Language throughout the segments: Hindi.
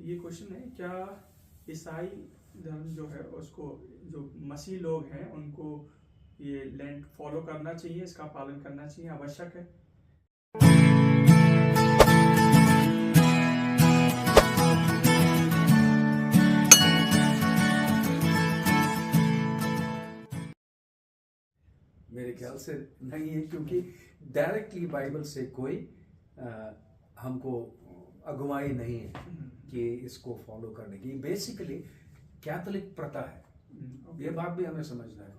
ये क्वेश्चन है, क्या ईसाई धर्म जो है उसको, जो मसीह लोग हैं उनको ये लेंट फॉलो करना चाहिए, इसका पालन करना चाहिए, आवश्यक है? मेरे ख्याल से नहीं है, क्योंकि डायरेक्टली बाइबल से कोई हमको अगुवाई नहीं है कि इसको फॉलो करने की। बेसिकली कैथोलिक प्रथा है, ये बात भी हमें समझना है।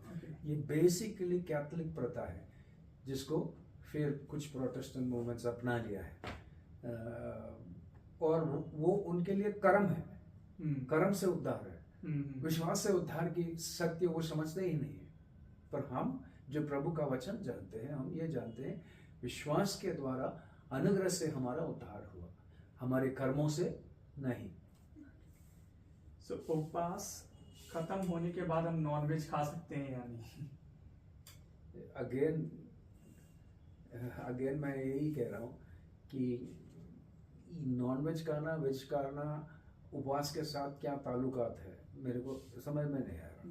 ये बेसिकली कैथोलिक प्रथा है जिसको फिर कुछ प्रोटेस्टेंट मूवमेंट्स अपना लिया है, और वो उनके लिए कर्म है, कर्म से उद्धार है, विश्वास से उद्धार की सत्य वो समझते ही नहीं है। पर हम जो प्रभु का वचन जानते हैं, हम ये जानते हैं विश्वास के द्वारा अनुग्रह से हमारा उद्धार हुआ, हमारे कर्मों से नहीं। सो उपवास खत्म होने के बाद हम नॉनवेज खा सकते हैं या नहीं? अगेन मैं यही कह रहा हूँ कि नॉनवेज खाना, वेज खाना, उपवास के साथ क्या ताल्लुकात है, मेरे को समझ में नहीं आ रहा।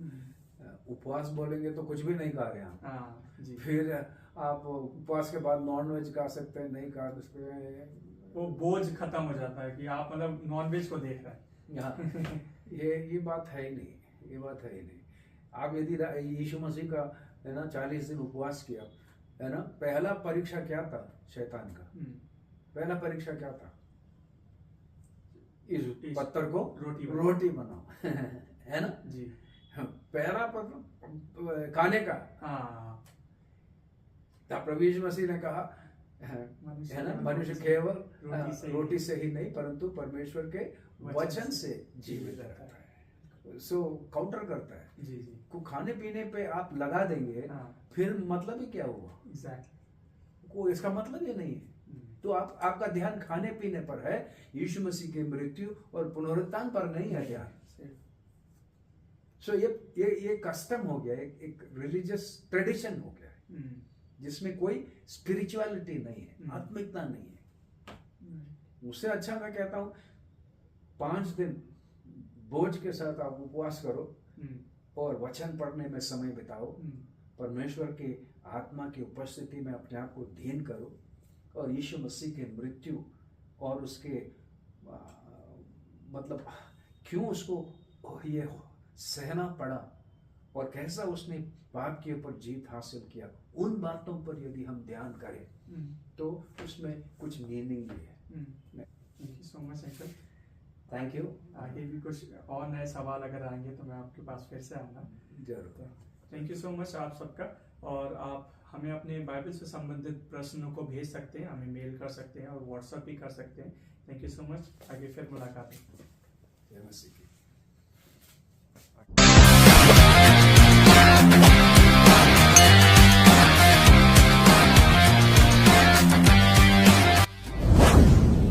उपवास बोलेंगे तो कुछ भी नहीं खा रहे हैं, फिर आप उपवास के बाद नॉनवेज खा सकते हैं, नहीं खा सकते हैं, वो बोझ खत्म हो जाता है कि आप मतलब नॉनवेज को देख रहे हैं। हाँ, ये बात है ही नहीं, ये बात है ही नहीं। आप यदि यीशु मसीह का है ना 40 दिन उपवास किया है ना, पहला परीक्षा क्या था शैतान का? पहला परीक्षा क्या था? इस पत्थर को रोटी बनाओ है ना जी। पहला पत्र खाने का। तब प्रभु यीशु मसीह ने कहा है ना, मनुष्य केवल रोटी से ही नहीं परंतु परमेश्वर के वचन से जीवित रहता है। सो काउंटर करता है जी। को खाने पीने पे आप लगा देंगे, फिर मतलब ही क्या हुआ? को इसका मतलब ही नहीं है। तो आपका ध्यान खाने पीने पर है, यीशु मसीह की मृत्यु और पुनरुत्थान पर नहीं है ध्यान। सो ये कस्टम हो गया, एक रिलीजियस ट्रेडिशन हो गया है जिसमें कोई स्पिरिचुअलिटी नहीं है, आत्मिकता नहीं है। उससे अच्छा मैं कहता हूं 5 दिन बोझ के साथ आप उपवास करो और वचन पढ़ने में समय बिताओ, परमेश्वर के आत्मा की उपस्थिति में अपने आप को धीन करो और यीशु मसीह के मृत्यु और उसके मतलब क्यों उसको ये सहना पड़ा और कैसा उसने पाप के ऊपर जीत हासिल किया, उन बातों पर यदि हम ध्यान करें तो उसमें कुछ मीनिंग भी है। Thank you so much uncle. Thank you. आगे भी कुछ और नए सवाल अगर आएंगे तो मैं आपके पास फिर से आऊँगा जरूर। थैंक यू सो मच आप सबका। और आप हमें अपने बाइबल से संबंधित प्रश्नों को भेज सकते हैं, हमें मेल कर सकते हैं और व्हाट्सएप भी कर सकते हैं। Thank you so much. आगे फिर मुलाकात है। जय मसीह।